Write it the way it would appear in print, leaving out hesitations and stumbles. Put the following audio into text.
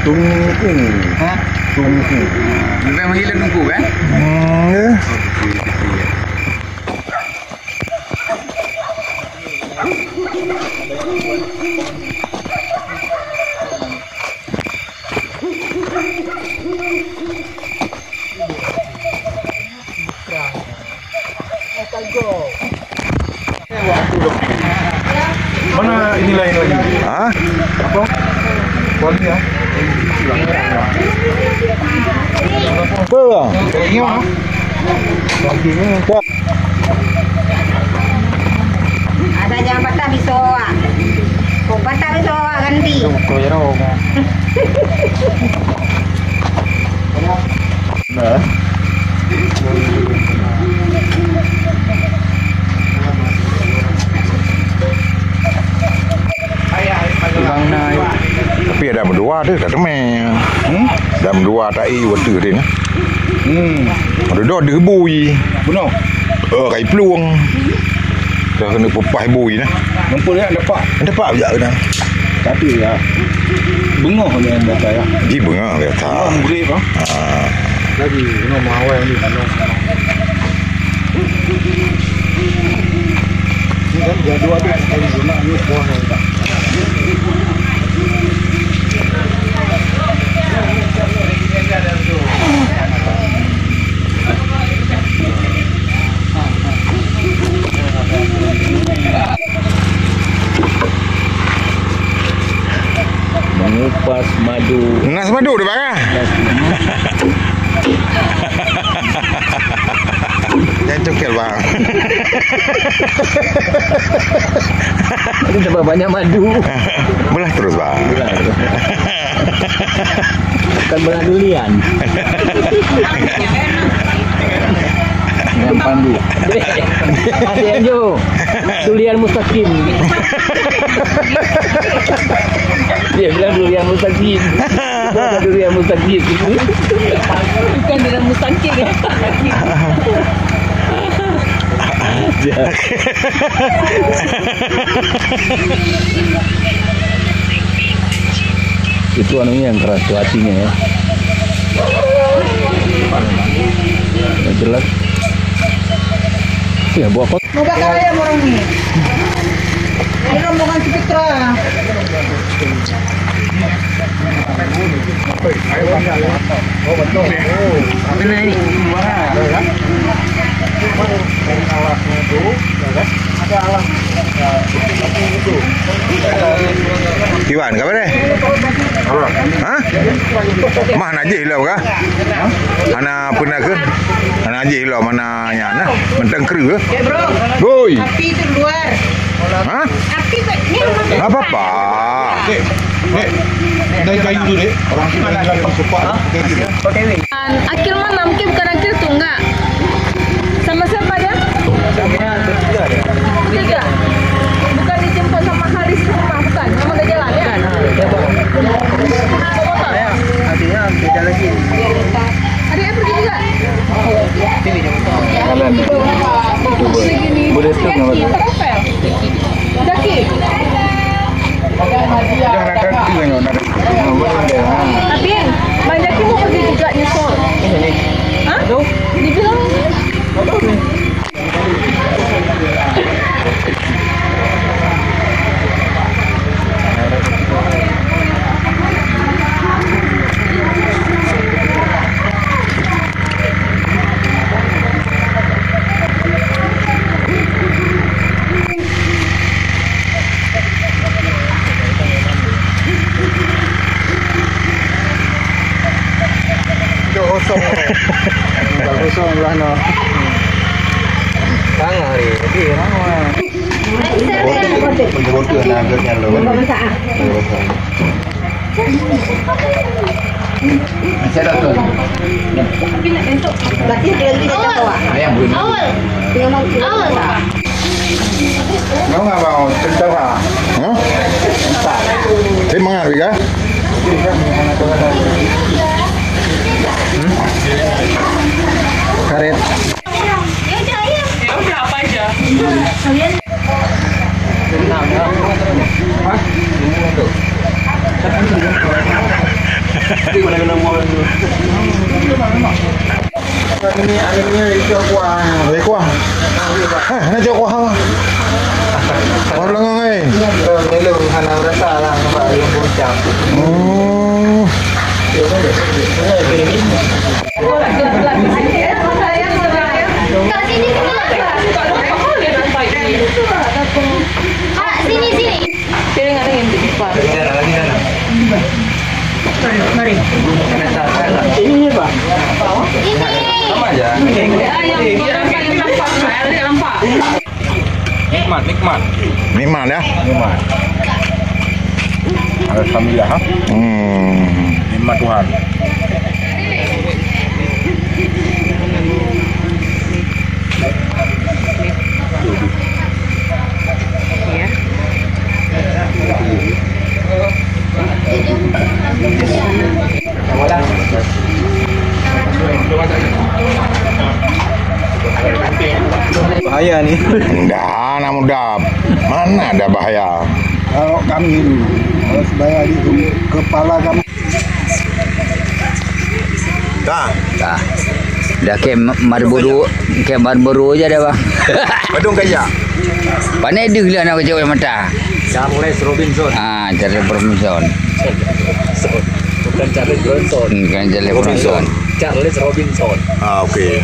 Tungku. Hah? Tungku. Memang gila tungku kan? Ya. Mana ini lain lagi? Hah? Apa? Kuali ya? Apa bang? Ini mana? Ada jangan patah bisoa. Kau patah bisoa ganti. Kau ya roh. Nah. Bang naik. Tapi ada berdua tu, tak temai. Ada berdua tak waktu dia ni. Ada dah ada bui. Benar. Kai peluang. Dah kena pepas bui ni. Nampak dia dapat. Dapat je kena. Tapi ya. Bengah ni yang dapat ya. Di bengah biasa. Grip ah. Lagi kena mawai ni kalau. Ni kan jadual dia kalau guna ni buah tak. Mengupas madu. Nas madu dia bang. Jangan cokil bang. Ini dapat banyak madu. Belah terus bang. Bukan belah durian. Yang pandu. Ada yang jo. Durian mustaqim. Dia bilang durian mustaqim. Bukan durian mustaqim. Bukan durian mustaqim ya. Itu anunya yang keras tuh hatinya ya. Nggak jelas. Ya buah kot. Moga kaya orang ni. Ini rombongan Cipitra. Oh betul. Apa ini? Alasnya tu, ada alas. Itu. Iwan, kabar deh? Hah? Mah nak je lah kah? Ana pernah ke? Ana je lah mana nyana? Mentang kru ke? Ya bro. Boy. Api itu luar. Hah? Api tak ni. Apa-apa. Nek, dari kayu tu dek. Orang sini lagi sepak. Akil mana? Mungkin bukan Akil tu enggak. Sama siapa dia? Ketiga. Bukan dijemput sama Haris ke rumah, bukan? Memang dia jalan ya? Artinya beda lagi. Adiknya pergi juga? Jalan. Boleh tu nama tu. Profil. Daki. Dah nak ganti kan nak. Tapi Bang Jaki mau pergi juga nyusul. Hah? Dibilang. Kosong. Kosong belah no. Tangah hari. Okey, ramai. Betul nak agaknya lo. Saya dah tahu. Berarti dia lagi dah bawa. Ayam bunyi. Dia mau awal tak? Mau nggak mau? Tentang apa? Hah? Mangat ke? Karet. Ya udah apa aja. Nah, Lebih kuah. Nak jauh kuah lah. Kuah lengang Melu hana rasa lah nampak yang puncak. Oh. Kak sini Kak sini. Sini nggak ada yang di depan. Lagi sana. Mari. Ini apa? Sama aja. Yang nampak. Nikmat. Nikmat ya. Nikmat. Alhamdulillah. Nikmat Tuhan. Bahaya nih. Enggak, nak mudah. Mana ada bahaya? Kalau kami dulu, kalau sebaya di kepala kami. Dah. Dah kayak Marlboro aja dah bang. Badung kaya. Pandai dia gila nak kecil mata. Charles Robinson. Charles Robinson. Bukan Charles Bronson. Bukan Charles Robinson. Charles Robinson. Okey.